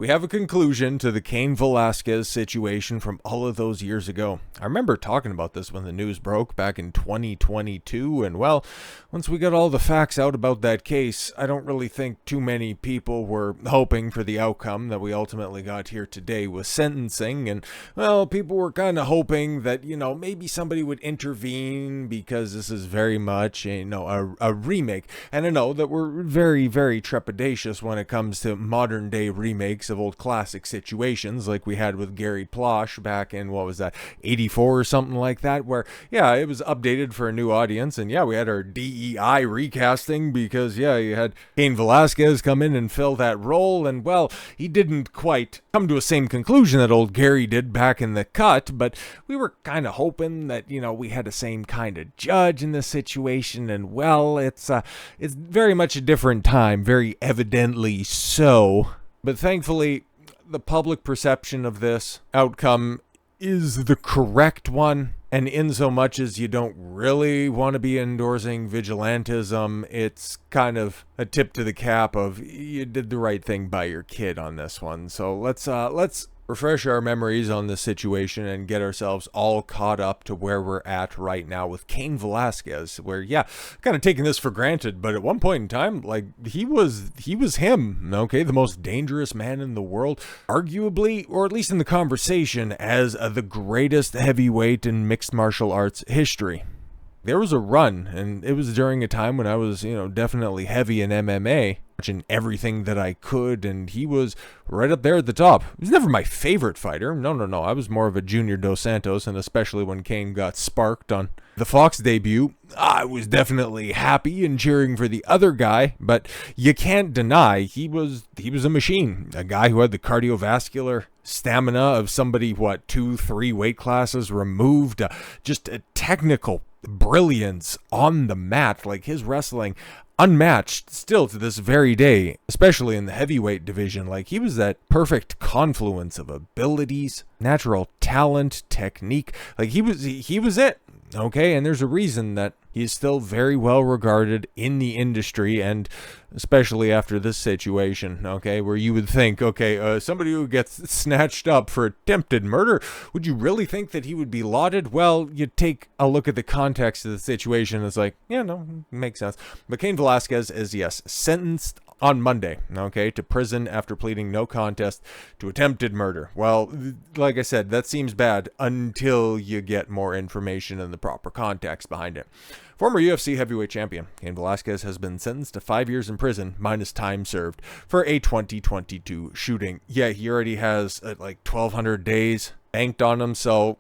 We have a conclusion to the Cain Velasquez situation from all of those years ago. I remember talking about this when the news broke back in 2022, and well, once we got all the facts out about that case, I don't really think too many people were hoping for the outcome that we ultimately got here today with sentencing, and well, people were kind of hoping that, maybe somebody would intervene because this is very much, a remake. And I know that we're very, very trepidatious when it comes to modern day remakes of old classic situations like we had with Gary Plauche back in, 84 or something like that, where, it was updated for a new audience, and we had our DEI recasting because, you had Cain Velasquez come in and fill that role, and, well, he didn't quite come to the same conclusion that old Gary did back in the cut, but we were kind of hoping that, we had the same kind of judge in this situation, and, well, it's very much a different time, very evidently so. But thankfully, the public perception of this outcome is the correct one. And in so much as you don't really want to be endorsing vigilantism, it's kind of a tip to the cap of you did the right thing by your kid on this one. So let's refresh our memories on this situation and get ourselves all caught up to where we're at right now with Cain Velasquez, where, kind of taking this for granted, but at one point in time, he was him, okay, the most dangerous man in the world, arguably, or at least in the conversation, as the greatest heavyweight in mixed martial arts history. There was a run, and it was during a time when I was, definitely heavy in MMA, watching everything that I could, and he was right up there at the top. He was never my favorite fighter. No. I was more of a Junior Dos Santos, and especially when Cain got sparked on the Fox debut, I was definitely happy and cheering for the other guy, but you can't deny he was a machine. A guy who had the cardiovascular stamina of somebody, 2-3 weight classes removed, just a technical brilliance on the mat, like his wrestling unmatched still to this very day, especially in the heavyweight division. Like, he was that perfect confluence of abilities, natural talent, technique. Like, he was it. Okay, and there's a reason that he's still very well regarded in the industry, and especially after this situation, okay, where you would think, somebody who gets snatched up for attempted murder, would you really think that he would be lauded? Well, you take a look at the context of the situation, it's like, makes sense. But Cain Velasquez is, sentenced on Monday, to prison after pleading no contest to attempted murder. Well, like I said, that seems bad until you get more information and the proper context behind it. Former UFC heavyweight champion Cain Velasquez has been sentenced to 5 years in prison minus time served for a 2022 shooting. He already has 1,200 days banked on him, so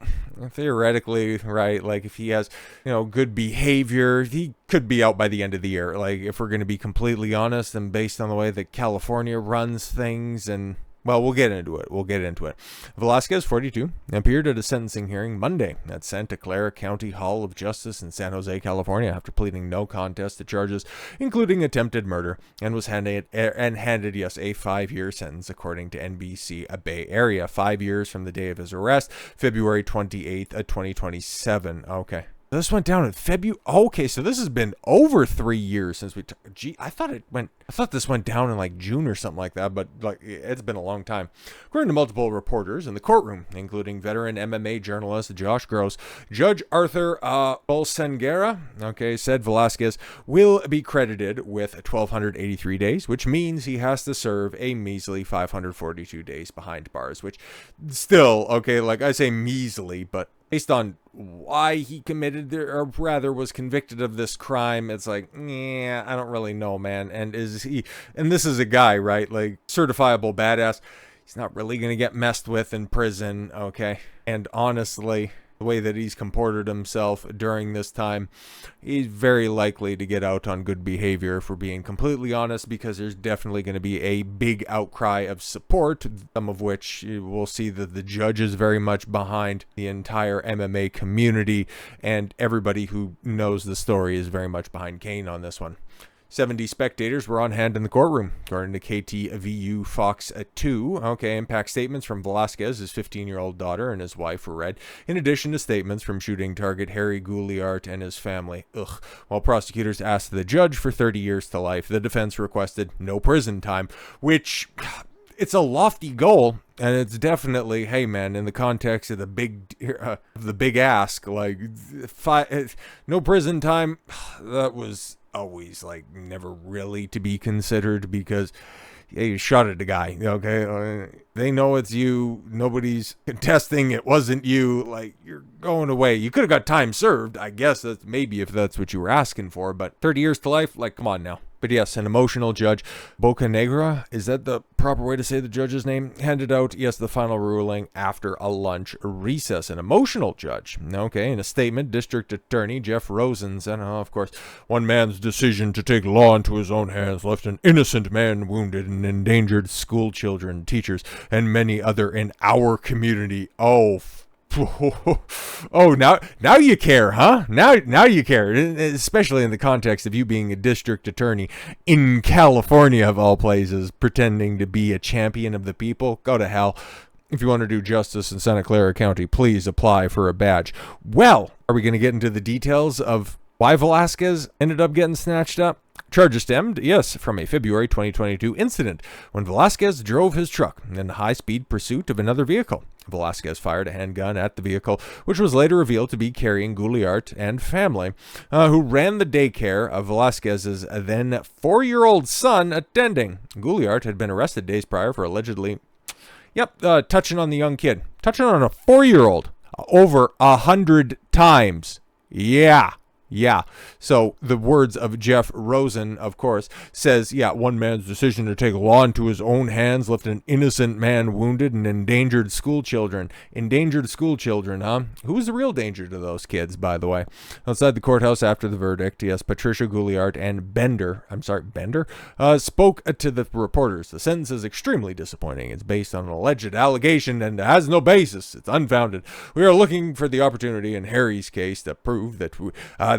theoretically, right, if he has, good behavior, he could be out by the end of the year. If we're going to be completely honest, and based on the way that California runs things, and well, we'll get into it. Velasquez, 42, appeared at a sentencing hearing Monday at Santa Clara County Hall of Justice in San Jose, California, after pleading no contest to charges including attempted murder, and was handed a 5-year sentence, according to NBC Bay Area. 5 years from the day of his arrest, February 28th, 2027. Okay. This went down in February. Okay, so this has been over 3 years since we. I thought this went down in June or something like that, but it's been a long time. According to multiple reporters in the courtroom, including veteran MMA journalist Josh Gross, Judge Arthur Bolsengera, said Velasquez will be credited with 1,283 days, which means he has to serve a measly 542 days behind bars. Which, still, I say measly, but based on why he committed, or rather was convicted of this crime, it's I don't really know, man. And this is a guy, right? Certifiable badass. He's not really going to get messed with in prison, okay? And honestly, the way that he's comported himself during this time, he's very likely to get out on good behavior, if we're being completely honest, because there's definitely going to be a big outcry of support, some of which we'll see that the judge is very much behind. The entire MMA community and everybody who knows the story is very much behind Cain on this one. 70 spectators were on hand in the courtroom, according to KTVU Fox 2. Impact statements from Velasquez, his 15-year-old daughter, and his wife were read, in addition to statements from shooting target Harry Goularte and his family. While prosecutors asked the judge for 30 years to life, the defense requested no prison time, which it's a lofty goal, and it's definitely, hey man, in the context of the big ask, like no prison time, that was always like never really to be considered, because yeah, you shot at a guy, okay? They know it's you. Nobody's contesting it wasn't you. Like, you're going away. You could have got time served, I guess. That's maybe if that's what you were asking for. But 30 years to life? Like, come on now. But yes, an emotional judge, Bocanegra, is that the proper way to say the judge's name? Handed out, yes, the final ruling after a lunch recess. An emotional judge. Okay, in a statement, District Attorney Jeff Rosen said, of course, one man's decision to take law into his own hands left an innocent man wounded and endangered school children, teachers, and many other in our community. Oh, now you care, huh? Now you care, especially in the context of you being a district attorney in California, of all places, pretending to be a champion of the people. Go to hell. If you want to do justice in Santa Clara County, please apply for a badge. Well, are we going to get into the details of why Velasquez ended up getting snatched up? Charges stemmed, yes, from a February 2022 incident when Velasquez drove his truck in high-speed pursuit of another vehicle. Velasquez fired a handgun at the vehicle, which was later revealed to be carrying Goularte and family, who ran the daycare of Velasquez's then 4-year-old son attending. Goularte had been arrested days prior for allegedly, touching on the young kid. Touching on a 4-year-old over 100 times. Yeah. So the words of Jeff Rosen, of course, says, one man's decision to take law into his own hands left an innocent man wounded and endangered school children. Endangered school children, huh? Who was the real danger to those kids, by the way? Outside the courthouse after the verdict, yes, Patricia Goularte and Bender spoke to the reporters. The sentence is extremely disappointing. It's based on an alleged allegation and has no basis. It's unfounded. We are looking for the opportunity in Harry's case to prove that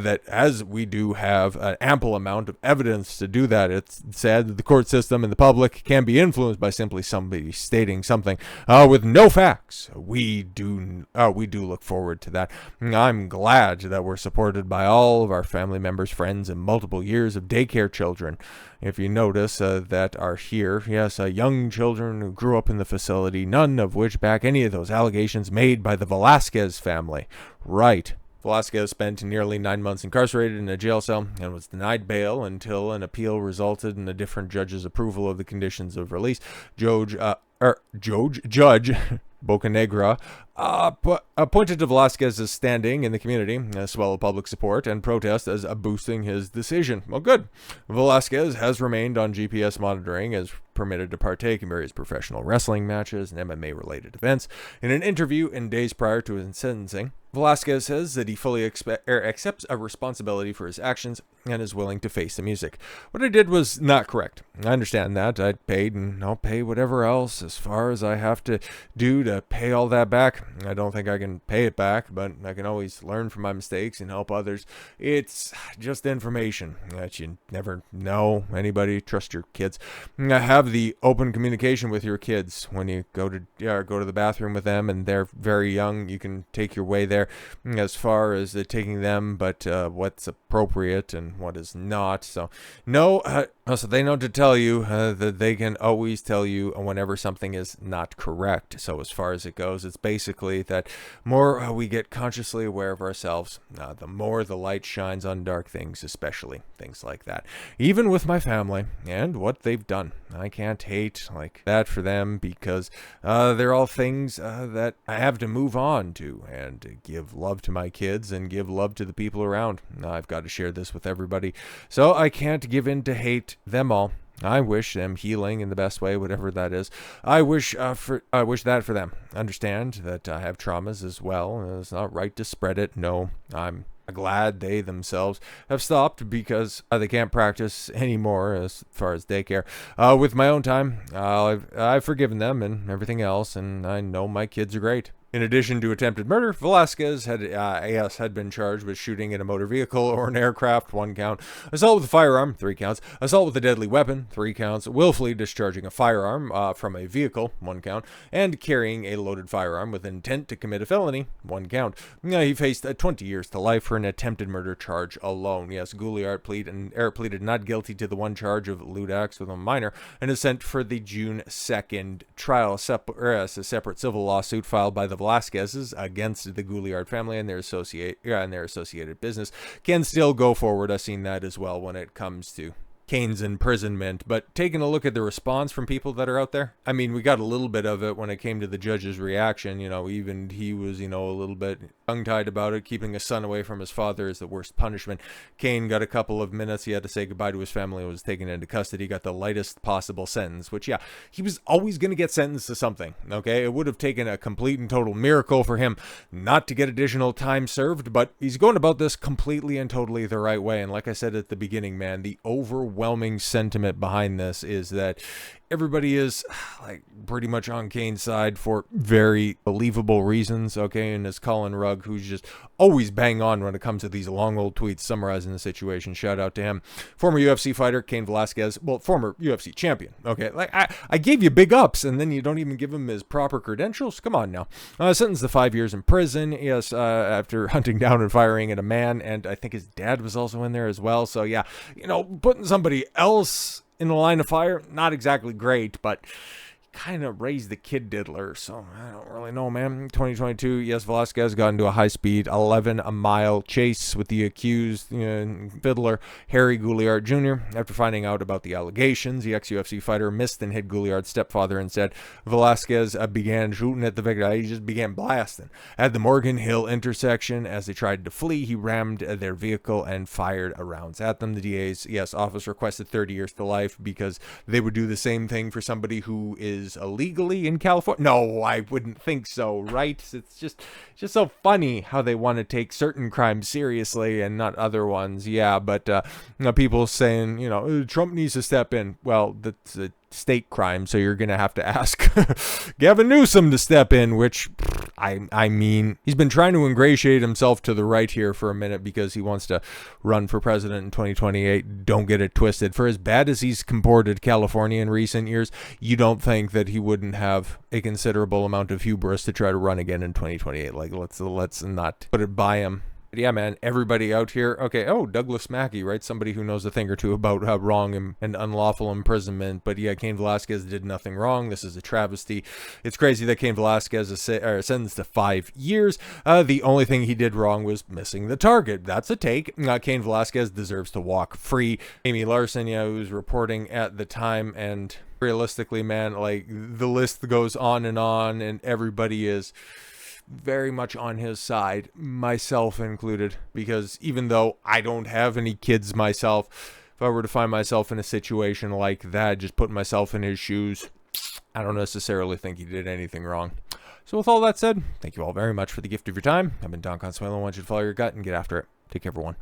that as we do have an ample amount of evidence to do that, it's sad that the court system and the public can be influenced by simply somebody stating something with no facts. We do look forward to that. I'm glad that we're supported by all of our family members, friends, and multiple years of daycare children. If you notice that are here, yes, young children who grew up in the facility, none of which back any of those allegations made by the Velasquez family. Right. Velasquez spent nearly 9 months incarcerated in a jail cell and was denied bail until an appeal resulted in a different judge's approval of the conditions of release. Judge Bocanegra pointed to Velasquez's standing in the community, as well as public support and protest, as boosting his decision. Well, good. Velasquez has remained on GPS monitoring as permitted to partake in various professional wrestling matches and MMA-related events. In an interview in days prior to his sentencing, Velasquez says that he fully accepts a responsibility for his actions and is willing to face the music. What I did was not correct. I understand that. I paid, and I'll pay whatever else as far as I have to do to pay all that back. I don't think I can pay it back, but I can always learn from my mistakes and help others. It's just information that you never know. Anybody, trust your kids. Have the open communication with your kids when you go to the bathroom with them and they're very young. You can take your way there as far as taking them, but what's appropriate and what is not. So so they know to tell you that they can always tell you whenever something is not correct. So as far as it goes, it's basically that more we get consciously aware of ourselves, the more the light shines on dark things, especially things like that. Even with my family and what they've done, I can't hate like that for them, because they're all things that I have to move on to and give love to my kids and give love to the people around. I've got to share this with everybody, so I can't give in to hate them all. I wish them healing in the best way, whatever that is. I wish that for them. Understand that I have traumas as well. It's not right to spread it. No, I'm glad they themselves have stopped, because they can't practice anymore as far as daycare. With my own time, I've forgiven them and everything else, and I know my kids are great. In addition to attempted murder, Velasquez had been charged with shooting in a motor vehicle or an aircraft, 1 count, assault with a firearm, 3 counts, assault with a deadly weapon, 3 counts, willfully discharging a firearm from a vehicle, 1 count, and carrying a loaded firearm with intent to commit a felony, 1 count. He faced 20 years to life for an attempted murder charge alone. Yes, Goularte pleaded not guilty to the 1 charge of lewd acts with a minor and is sent for the June 2nd trial, a separate civil lawsuit filed by the Velasquez's against the Goularte family and their associated business can still go forward. I've seen that as well when it comes to Cain's imprisonment. But taking a look at the response from people that are out there, I mean, we got a little bit of it when it came to the judge's reaction. Even he was, a little bit tongue-tied about it. Keeping a son away from his father is the worst punishment. Cain got a couple of minutes. He had to say goodbye to his family and was taken into custody. Got the lightest possible sentence, which, yeah, he was always going to get sentenced to something, okay? It would have taken a complete and total miracle for him not to get additional time served, but he's going about this completely and totally the right way. And like I said at the beginning, man, the overwhelming sentiment behind this is that everybody is like pretty much on Cain's side for very believable reasons, okay? And it's Colin Rugg, who's just always bang on when it comes to these long old tweets summarizing the situation. Shout out to him. Former UFC fighter Cain Velasquez, well, former UFC champion, okay? Like, I gave you big ups, and then you don't even give him his proper credentials? Come on now. Sentenced to 5 years in prison, yes, after hunting down and firing at a man, and I think his dad was also in there as well. So, yeah, putting somebody else in the line of fire, not exactly great, but kind of raised the kid diddler, so I don't really know, man. 2022, yes, Velasquez got into a high-speed 11-mile chase with the accused fiddler Harry Goularte Jr. After finding out about the allegations, the ex-UFC fighter missed and hit Goularte's stepfather instead. Velasquez began shooting at the victim. He just began blasting. At the Morgan Hill intersection, as they tried to flee, he rammed their vehicle and fired rounds at them. The DA's, office requested 30 years to life because they would do the same thing for somebody who is illegally in California. No, I wouldn't think so, right? It's just so funny how they want to take certain crimes seriously and not other ones. Yeah, but people saying, Trump needs to step in. Well, that's a state crime, so you're gonna have to ask Gavin Newsom to step in, which I mean, he's been trying to ingratiate himself to the right here for a minute because he wants to run for president in 2028. Don't get it twisted. For as bad as he's comported California in recent years, you don't think that he wouldn't have a considerable amount of hubris to try to run again in 2028. Like, let's not put it by him. Yeah, man, everybody out here. Okay, Douglas Mackey, right? Somebody who knows a thing or two about wrong and unlawful imprisonment. But yeah, Cain Velasquez did nothing wrong. This is a travesty. It's crazy that Cain Velasquez is sentenced to 5 years. The only thing he did wrong was missing the target. That's a take. Cain Velasquez deserves to walk free. Amy Larson, who was reporting at the time, and realistically, man, like, the list goes on, and everybody is very much on his side, myself included, because even though I don't have any kids myself, if I were to find myself in a situation like that, just putting myself in his shoes, I don't necessarily think he did anything wrong. So with all that said, thank you all very much for the gift of your time. I've been Don Consuelo. I want you to follow your gut and get after it. Take care, everyone.